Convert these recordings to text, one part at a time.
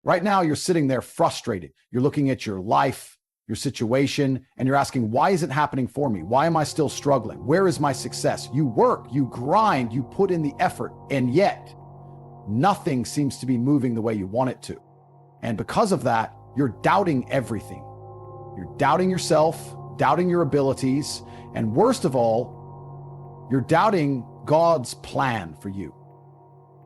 Right now, you're sitting there frustrated. You're looking at your life, your situation, and you're asking, why is it happening for me? Why am I still struggling? Where is my success? You work, you grind, you put in the effort, and yet nothing seems to be moving the way you want it to. And because of that, you're doubting everything. You're doubting yourself, doubting your abilities, and worst of all, you're doubting God's plan for you.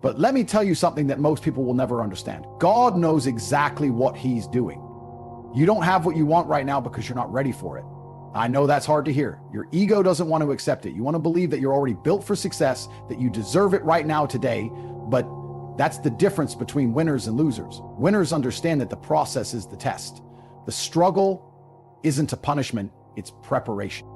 But let me tell you something that most people will never understand. God knows exactly what he's doing. You don't have what you want right now because you're not ready for it. I know that's hard to hear. Your ego doesn't want to accept it. You want to believe that you're already built for success, that you deserve it right now today, but that's the difference between winners and losers. Winners understand that the process is the test. The struggle isn't a punishment, it's preparation.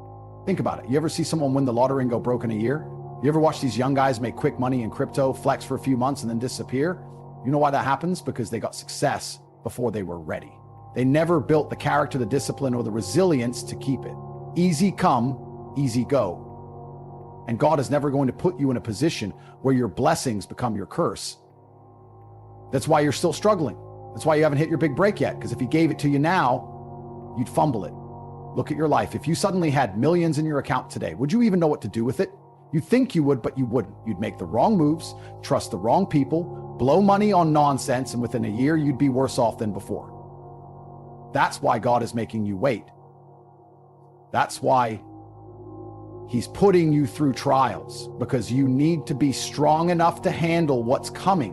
Think about it. You ever see someone win the lottery and go broke in a year? You ever watch these young guys make quick money in crypto, flex for a few months, and then disappear? You know why that happens? Because they got success before they were ready. They never built the character, the discipline, or the resilience to keep it. Easy come, easy go. And God is never going to put you in a position where your blessings become your curse. That's why you're still struggling. That's why you haven't hit your big break yet, because if he gave it to you now, you'd fumble it. Look at your life. If you suddenly had millions in your account today, would you even know what to do with it? You'd think you would, but you wouldn't. You'd make the wrong moves, trust the wrong people, blow money on nonsense, and within a year, you'd be worse off than before. That's why God is making you wait. That's why he's putting you through trials, because you need to be strong enough to handle what's coming.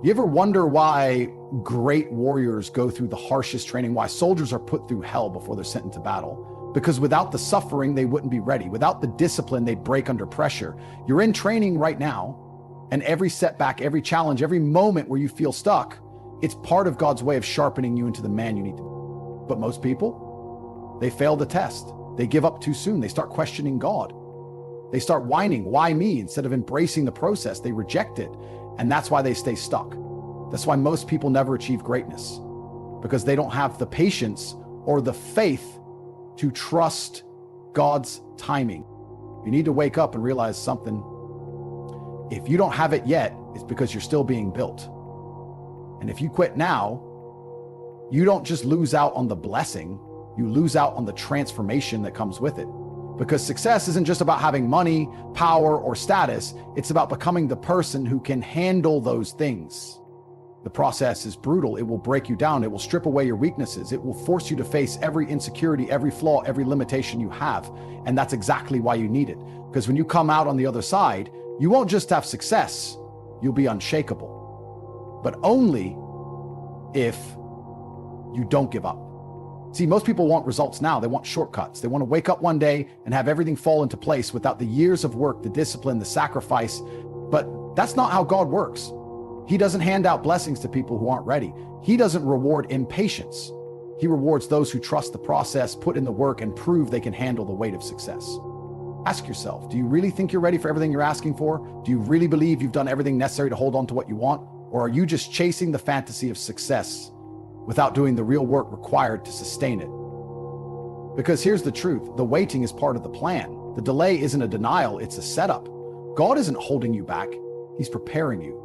You ever wonder why great warriors go through the harshest training, why soldiers are put through hell before they're sent into battle? Because without the suffering, they wouldn't be ready. Without the discipline, they'd break under pressure. You're in training right now, and every setback, every challenge, every moment where you feel stuck, it's part of God's way of sharpening you into the man you need to be. But most people, they fail the test. They give up too soon. They start questioning God. They start whining, why me? Instead of embracing the process, they reject it. And that's why they stay stuck. That's why most people never achieve greatness, because they don't have the patience or the faith to trust God's timing. You need to wake up and realize something. If you don't have it yet, it's because you're still being built. And if you quit now, you don't just lose out on the blessing, you lose out on the transformation that comes with it. Because success isn't just about having money, power, or status. It's about becoming the person who can handle those things. The process is brutal. It will break you down. It will strip away your weaknesses. It will force you to face every insecurity, every flaw, every limitation you have. And that's exactly why you need it. Because when you come out on the other side, you won't just have success, you'll be unshakable. But only if you don't give up. See, most people want results now. They want shortcuts. They want to wake up one day and have everything fall into place without the years of work, the discipline, the sacrifice. But that's not how God works. He doesn't hand out blessings to people who aren't ready. He doesn't reward impatience. He rewards those who trust the process, put in the work, and prove they can handle the weight of success. Ask yourself, do you really think you're ready for everything you're asking for? Do you really believe you've done everything necessary to hold on to what you want? Or are you just chasing the fantasy of success without doing the real work required to sustain it? Because here's the truth, the waiting is part of the plan. The delay isn't a denial, it's a setup. God isn't holding you back, he's preparing you.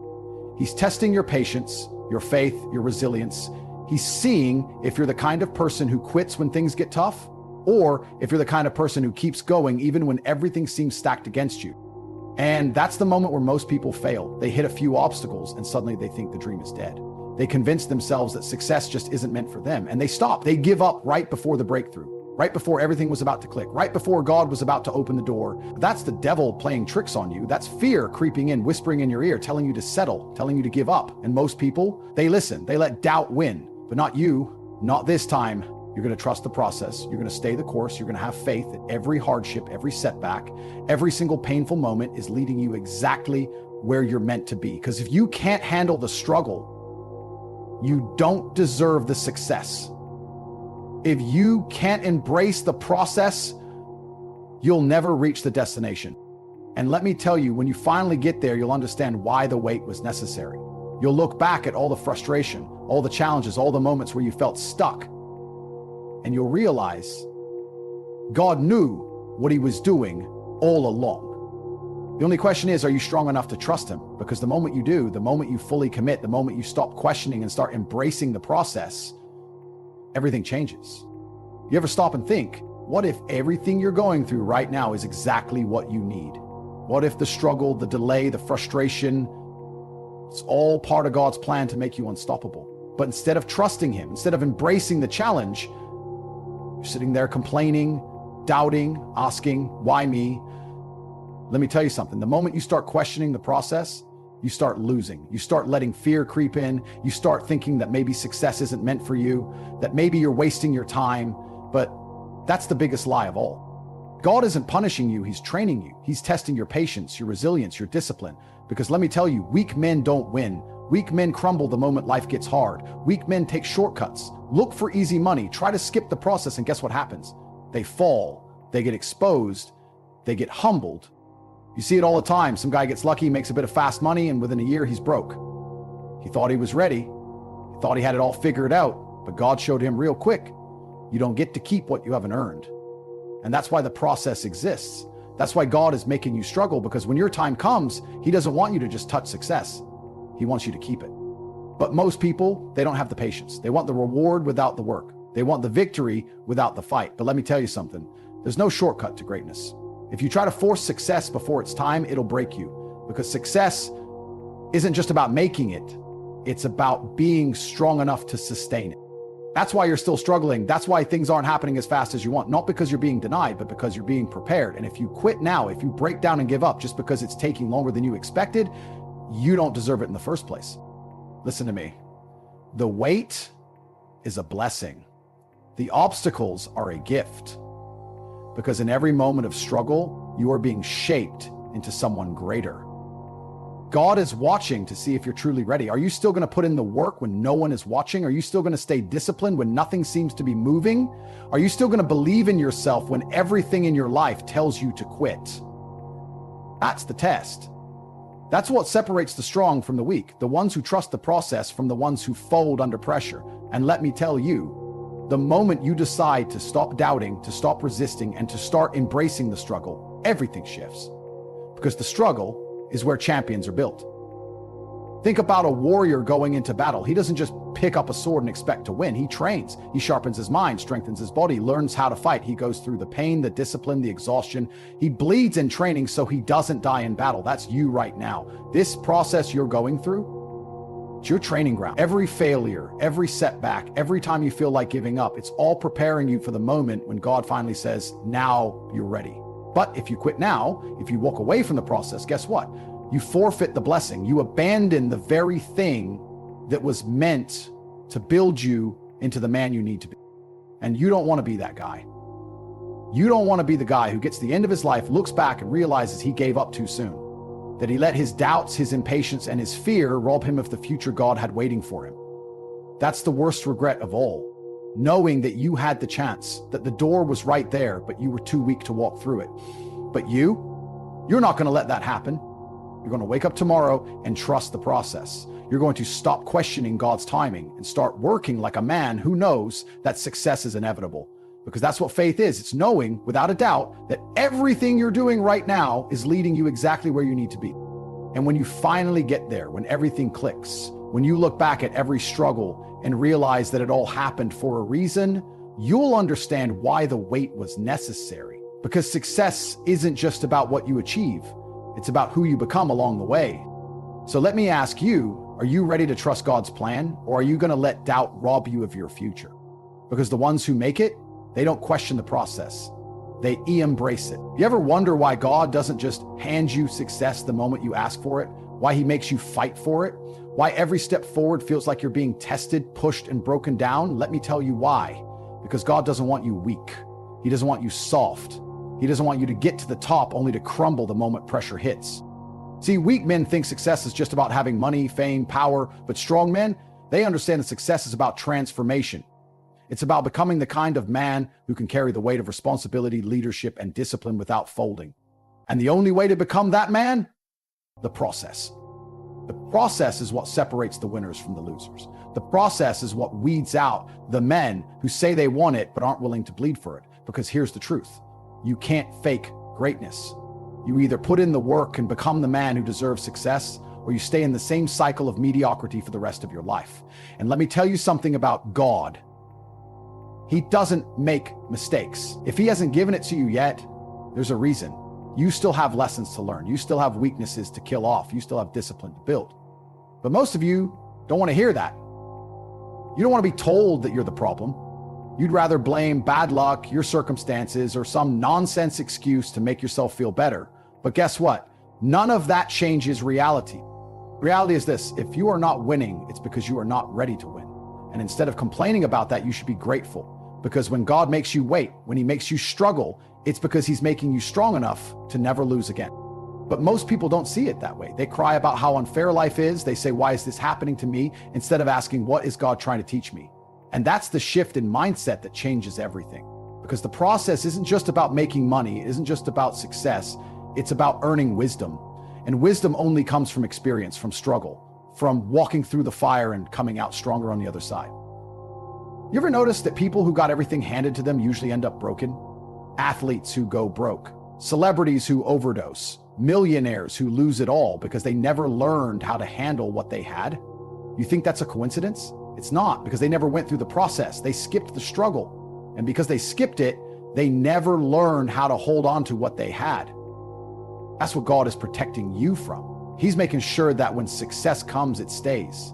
He's testing your patience, your faith, your resilience. He's seeing if you're the kind of person who quits when things get tough, or if you're the kind of person who keeps going even when everything seems stacked against you. And that's the moment where most people fail. They hit a few obstacles and suddenly they think the dream is dead. They convince themselves that success just isn't meant for them, and they stop. They give up right before the breakthrough, right before everything was about to click, right before God was about to open the door. That's the devil playing tricks on you. That's fear creeping in, whispering in your ear, telling you to settle, telling you to give up. And most people, they listen. They let doubt win, but not you, not this time. You're going to trust the process. You're going to stay the course. You're going to have faith that every hardship, every setback, every single painful moment is leading you exactly where you're meant to be. Because if you can't handle the struggle, you don't deserve the success. If you can't embrace the process, you'll never reach the destination. And let me tell you, when you finally get there, you'll understand why the wait was necessary. You'll look back at all the frustration, all the challenges, all the moments where you felt stuck, and you'll realize God knew what he was doing all along. The only question is, are you strong enough to trust him? Because the moment you do, the moment you fully commit, the moment you stop questioning and start embracing the process, everything changes. You ever stop and think, what if everything you're going through right now is exactly what you need? What if the struggle, the delay, the frustration, it's all part of God's plan to make you unstoppable? But instead of trusting him, instead of embracing the challenge, you're sitting there complaining, doubting, asking, why me? Let me tell you something. The moment you start questioning the process, you start losing. You start letting fear creep in. You start thinking that maybe success isn't meant for you, that maybe you're wasting your time. But that's the biggest lie of all. God isn't punishing you. He's training you. He's testing your patience, your resilience, your discipline. Because let me tell you, weak men don't win. Weak men crumble the moment life gets hard. Weak men take shortcuts, look for easy money, try to skip the process, and guess what happens? They fall, they get exposed, they get humbled. You see it all the time. Some guy gets lucky, makes a bit of fast money, and within a year, he's broke. He thought he was ready. He thought he had it all figured out, but God showed him real quick, you don't get to keep what you haven't earned. And that's why the process exists. That's why God is making you struggle, because when your time comes, he doesn't want you to just touch success. He wants you to keep it. But most people, they don't have the patience. They want the reward without the work. They want the victory without the fight. But let me tell you something. There's no shortcut to greatness. If you try to force success before it's time, it'll break you, because success isn't just about making it. It's about being strong enough to sustain it. That's why you're still struggling. That's why things aren't happening as fast as you want. Not because you're being denied, but because you're being prepared. And if you quit now, if you break down and give up just because it's taking longer than you expected, you don't deserve it in the first place. Listen to me. The wait is a blessing. The obstacles are a gift. Because in every moment of struggle, you are being shaped into someone greater. God is watching to see if you're truly ready. Are you still going to put in the work when no one is watching? Are you still going to stay disciplined when nothing seems to be moving? Are you still going to believe in yourself when everything in your life tells you to quit? That's the test. That's what separates the strong from the weak, the ones who trust the process from the ones who fold under pressure. And let me tell you, the moment you decide to stop doubting, to stop resisting, and to start embracing the struggle, everything shifts. Because the struggle is where champions are built. Think about a warrior going into battle. He doesn't just pick up a sword and expect to win. He trains. He sharpens his mind, strengthens his body, learns how to fight. He goes through the pain, the discipline, the exhaustion. He bleeds in training so he doesn't die in battle. That's you right now. This process you're going through, it's your training ground. Every failure, every setback, every time you feel like giving up, it's all preparing you for the moment when God finally says, now you're ready. But if you quit now, if you walk away from the process, guess what? You forfeit the blessing. You abandon the very thing that was meant to build you into the man you need to be. And you don't want to be that guy. You don't want to be the guy who gets to the end of his life, looks back and realizes he gave up too soon. That he let his doubts, his impatience, and his fear rob him of the future God had waiting for him. That's the worst regret of all. Knowing that you had the chance, that the door was right there, but you were too weak to walk through it. But you're not going to let that happen. You're going to wake up tomorrow and trust the process. You're going to stop questioning God's timing and start working like a man who knows that success is inevitable. Because that's what faith is. It's knowing without a doubt that everything you're doing right now is leading you exactly where you need to be. And when you finally get there, when everything clicks, when you look back at every struggle and realize that it all happened for a reason, you'll understand why the wait was necessary. Because success isn't just about what you achieve. It's about who you become along the way. So let me ask you, are you ready to trust God's plan, or are you going to let doubt rob you of your future? Because the ones who make it, they don't question the process. They embrace it. You ever wonder why God doesn't just hand you success the moment you ask for it? Why he makes you fight for it? Why every step forward feels like you're being tested, pushed, and broken down? Let me tell you why. Because God doesn't want you weak. He doesn't want you soft. He doesn't want you to get to the top only to crumble the moment pressure hits. See, weak men think success is just about having money, fame, power, but strong men, they understand that success is about transformation. It's about becoming the kind of man who can carry the weight of responsibility, leadership, and discipline without folding. And the only way to become that man? The process. The process is what separates the winners from the losers. The process is what weeds out the men who say they want it but aren't willing to bleed for it. Because here's the truth. You can't fake greatness. You either put in the work and become the man who deserves success, or you stay in the same cycle of mediocrity for the rest of your life. And let me tell you something about God. He doesn't make mistakes. If he hasn't given it to you yet, there's a reason. You still have lessons to learn. You still have weaknesses to kill off. You still have discipline to build. But most of you don't want to hear that. You don't want to be told that you're the problem. You'd rather blame bad luck, your circumstances, or some nonsense excuse to make yourself feel better. But guess what? None of that changes reality. Reality is this: if you are not winning, it's because you are not ready to win. And instead of complaining about that, you should be grateful. Because when God makes you wait, when he makes you struggle, it's because he's making you strong enough to never lose again. But most people don't see it that way. They cry about how unfair life is. They say, why is this happening to me? Instead of asking, what is God trying to teach me? And that's the shift in mindset that changes everything. Because the process isn't just about making money. It isn't just about success. It's about earning wisdom. And wisdom only comes from experience, from struggle, from walking through the fire and coming out stronger on the other side. You ever notice that people who got everything handed to them usually end up broken? Athletes who go broke, celebrities who overdose, millionaires who lose it all because they never learned how to handle what they had. You think that's a coincidence? It's not, because they never went through the process. They skipped the struggle. And because they skipped it, they never learned how to hold on to what they had. That's what God is protecting you from. He's making sure that when success comes, it stays.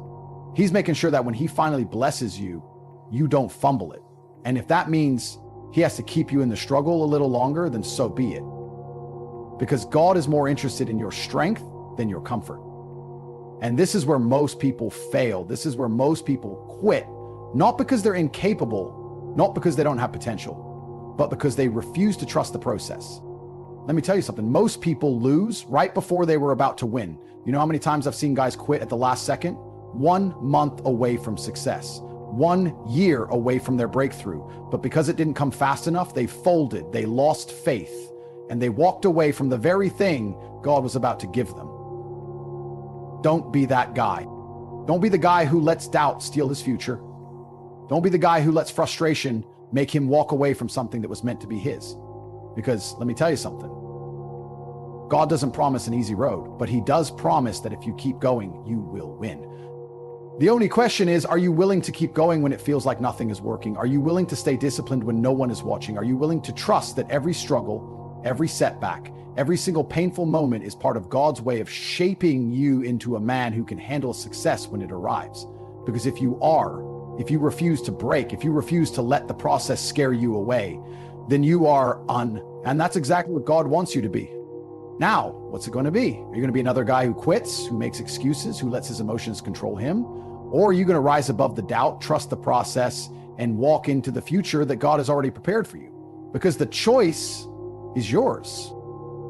He's making sure that when he finally blesses you, you don't fumble it. And if that means he has to keep you in the struggle a little longer, then so be it. Because God is more interested in your strength than your comfort. And this is where most people fail. This is where most people quit, not because they're incapable, not because they don't have potential, but because they refuse to trust the process. Let me tell you something. Most people lose right before they were about to win. You know how many times I've seen guys quit at the last second? 1 month away from success, 1 year away from their breakthrough. But because it didn't come fast enough, they folded, they lost faith, and they walked away from the very thing God was about to give them. Don't be that guy. Don't be the guy who lets doubt steal his future. Don't be the guy who lets frustration make him walk away from something that was meant to be his. Because let me tell you something. God doesn't promise an easy road, but he does promise that if you keep going, you will win. The only question is, are you willing to keep going when it feels like nothing is working? Are you willing to stay disciplined when no one is watching? Are you willing to trust that every struggle, every setback, every single painful moment is part of God's way of shaping you into a man who can handle success when it arrives? Because if you refuse to break, if you refuse to let the process scare you away, then you are and that's exactly what God wants you to be. Now, what's it going to be? Are you going to be another guy who quits, who makes excuses, who lets his emotions control him? Or are you going to rise above the doubt, trust the process, and walk into the future that God has already prepared for you? Because the choice is yours.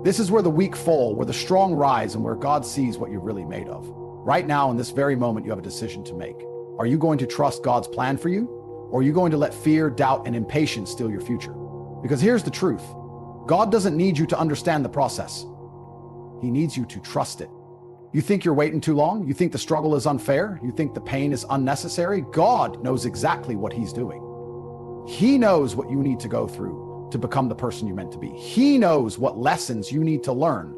This is where the weak fall, where the strong rise, and where God sees what you're really made of. Right now, in this very moment, you have a decision to make. Are you going to trust God's plan for you? Or are you going to let fear, doubt, and impatience steal your future? Because here's the truth. God doesn't need you to understand the process. He needs you to trust it. You think you're waiting too long? You think the struggle is unfair? You think the pain is unnecessary? God knows exactly what he's doing. He knows what you need to go through to become the person you're meant to be. He knows what lessons you need to learn.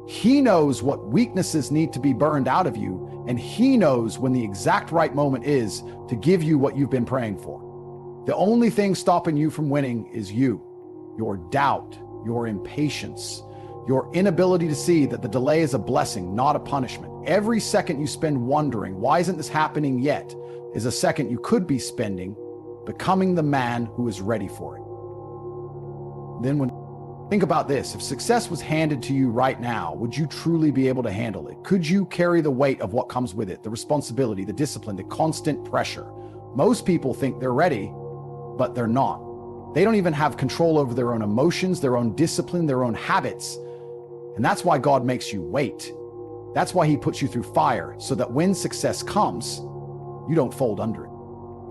He knows what weaknesses need to be burned out of you, and he knows when the exact right moment is to give you what you've been praying for. The only thing stopping you from winning is you, your doubt, your impatience, your inability to see that the delay is a blessing, not a punishment. Every second you spend wondering, why isn't this happening yet, is a second you could be spending becoming the man who is ready for it. Then think about this. If success was handed to you right now, would you truly be able to handle it? Could you carry the weight of what comes with it, the responsibility, the discipline, the constant pressure? Most people think they're ready, but they're not. They don't even have control over their own emotions, their own discipline, their own habits. And that's why God makes you wait. That's why he puts you through fire, so that when success comes, you don't fold under it.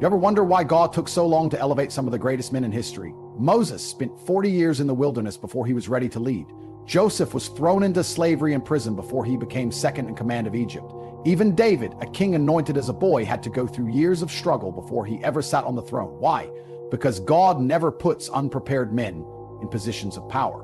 You ever wonder why God took so long to elevate some of the greatest men in history? Moses spent 40 years in the wilderness before he was ready to lead. Joseph was thrown into slavery and prison before he became second in command of Egypt. Even David, a king anointed as a boy, had to go through years of struggle before he ever sat on the throne. Why? Because God never puts unprepared men in positions of power.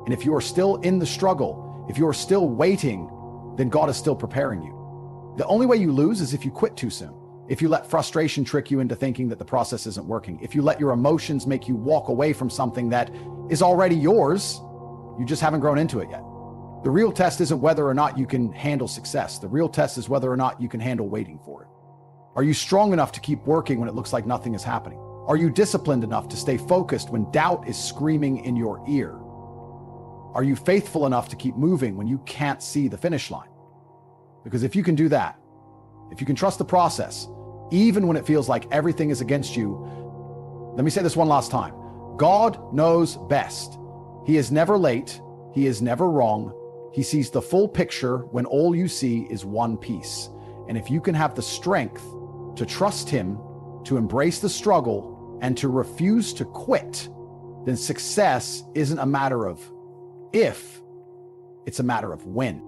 And if you are still in the struggle, if you are still waiting, then God is still preparing you. The only way you lose is if you quit too soon. If you let frustration trick you into thinking that the process isn't working. If you let your emotions make you walk away from something that is already yours, you just haven't grown into it yet. The real test isn't whether or not you can handle success. The real test is whether or not you can handle waiting for it. Are you strong enough to keep working when it looks like nothing is happening? Are you disciplined enough to stay focused when doubt is screaming in your ear? Are you faithful enough to keep moving when you can't see the finish line? Because if you can do that, if you can trust the process, even when it feels like everything is against you, let me say this one last time. God knows best. He is never late. He is never wrong. He sees the full picture when all you see is one piece. And if you can have the strength to trust him, to embrace the struggle, and to refuse to quit, then success isn't a matter of if, it's a matter of when.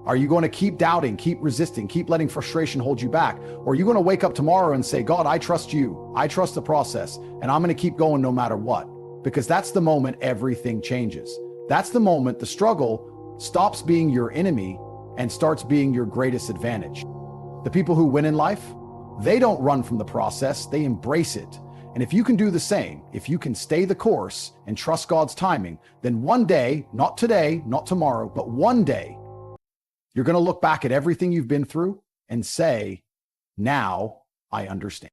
Are you going to keep doubting, keep resisting, keep letting frustration hold you back? Or are you going to wake up tomorrow and say, God, I trust you. I trust the process, and I'm going to keep going no matter what? Because that's the moment everything changes. That's the moment the struggle stops being your enemy and starts being your greatest advantage. The people who win in life, they don't run from the process, they embrace it. And if you can do the same, if you can stay the course and trust God's timing, then one day, not today, not tomorrow, but one day, you're going to look back at everything you've been through and say, now I understand.